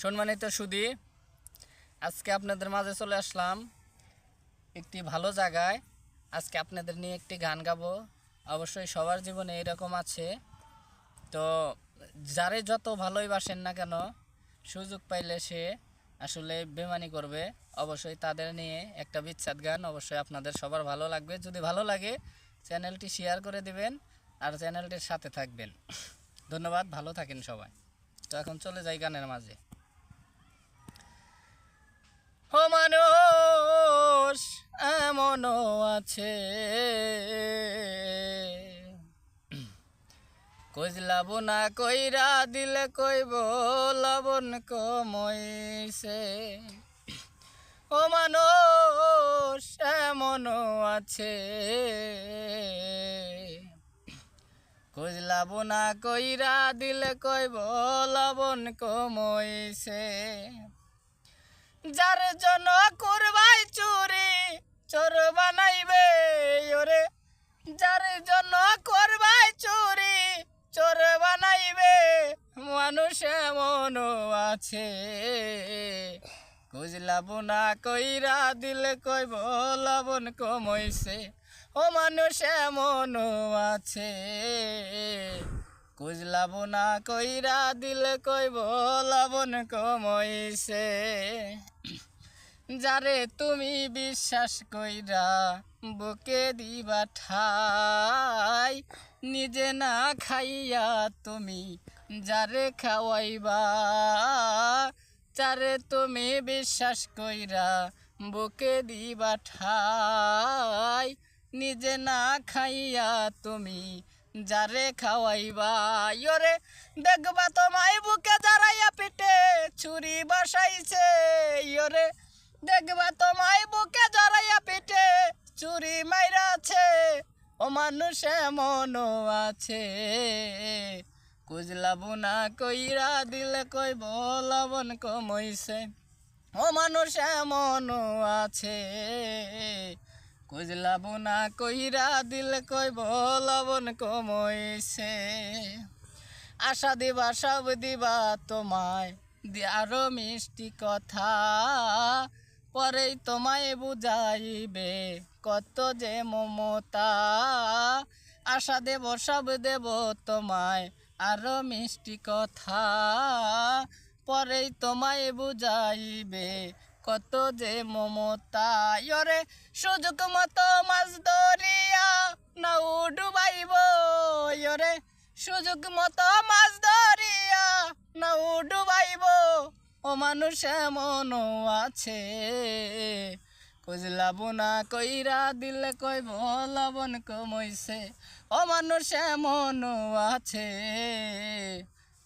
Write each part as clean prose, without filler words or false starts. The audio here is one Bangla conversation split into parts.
সম্মানিত সুধী, আজকে আপনাদের মাঝে চলে আসলাম একটি ভালো জায়গায়। আজকে আপনাদের নিয়ে একটি গান গাবো। অবশ্যই সবার জীবনে এরকম আছে, তো যারে যত ভালোই বাসেন না কেন, সুযোগ পাইলে সে আসলে বেমানি করবে। অবশ্যই তাদের নিয়ে একটা বিচ্ছেদ গান, অবশ্যই আপনাদের সবার ভালো লাগবে। যদি ভালো লাগে চ্যানেলটি শেয়ার করে দিবেন আর চ্যানেলটির সাথে থাকবেন। ধন্যবাদ, ভালো থাকেন সবাই। তো এখন চলে যাই গানের মাঝে। ও মানুষ এমনও আছে, কইলাব না কইরা দিলে কইব লবণ কমইছে। ও মানুষ এমনও আছে, কইলাব না কইরা দিলে কইব লবণ কমইছে। যার জন্য করবাই চুরি চোর বানাইবে ওরে, যার জন্য করবাই চুরি চোর বানাইবে। মানুষ এমনও আছে, খুঁজলাব না কইরা দিলে কইব লবণ কমইছে। ও মানুষ এমনও আছে, খুঁজলাব না কইরা দিলে কইব লবণ কমইছে। যারে তুমি বিশ্বাস কইরা বুকে দিবা ঠাই, নিজে না খাইয়া তুমি যারে খাওয়াইবা। যারে তুমি বিশ্বাস কইরা বুকে দিবা ঠাই, নিজে না খাইয়া তুমি যারে খাওয়াইবা। ইয়োরে দেখবা তোমায় বুকে জড়াইয়া পিঠে ছুরি বসাইছে। ইয়োরে দেখবা তোমায় বুকে জড়াইয়া পিঠে চুরি মাইরাছে। ও মানুষ এমনও আছে, খুঁজলাব না কইরা দিলে কইব লবণ কমইছে। ও মানুষ এমনও আছে, খুঁজলাব না কইরা দিলে কইব লবণ কমইছে। আশা দিবা সব দিবা তোমায় আরো মিষ্টি কথা, পরেই তোমায় বুঝাইবে কত যে মমতা। আশা দেব সব দেব তোমায় আরো মিষ্টি কথা, পরেই তোমায় বুঝাইবে কত যে মমতা। ইয়োরে সুযোগ মতো মাছ ধরিয়া নাও ডুবাইব। ইয়োরে সুযোগ মতো মাছ ধরিয়া নাও ডুবাইব। ও মানুষ এমনও আছে, খুঁজলাব না কইরা দিলে কইব লবণ কমইছে। ও মানুষ এমনও আছে,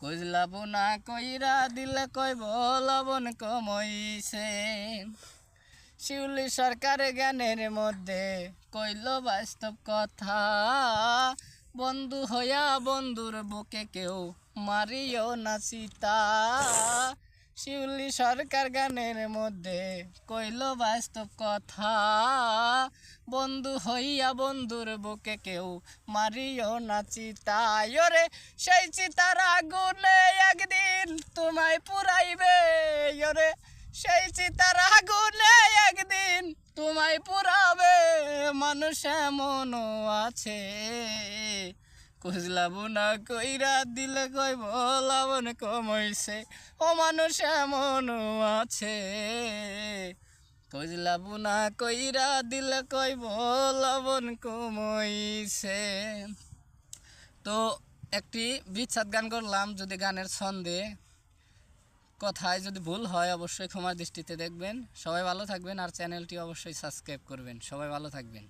খুঁজলাব না কইরা দিলে কইব লবণ কমইছে। শিউলি সরকার জ্ঞানের মধ্যে কইল বাস্তব কথা, বন্ধু হইয়া বন্ধুর বুকে কেউ মারিও না চিতা। শিউলি সরকার গানের মধ্যে কইল বাস্তব কথা, বন্ধু হইয়া বন্ধুর বুকে কেউ মারিও না চিতা। ইয়োরে সেই চিতার আগুনে একদিন তোমায় পুরাইবে। ইয়োরে সেই চিতার আগুনে একদিন তোমায় পুরাবে। মানুষ এমনও আছে, খুঁজলাব না কইরা দিলে কইব লবণ কমইছে। ও মানুষ এমনও আছে, খুঁজলাব না কইরা দিলে কইব লবণ কমইছে। তো একটি বিচ্ছেদ গান করলাম, যদি গানের ছন্দে কথায় যদি ভুল হয় অবশ্যই ক্ষমার দৃষ্টিতে দেখবেন। সবাই ভালো থাকবেন আর চ্যানেলটি অবশ্যই সাবস্ক্রাইব করবেন। সবাই ভালো থাকবেন।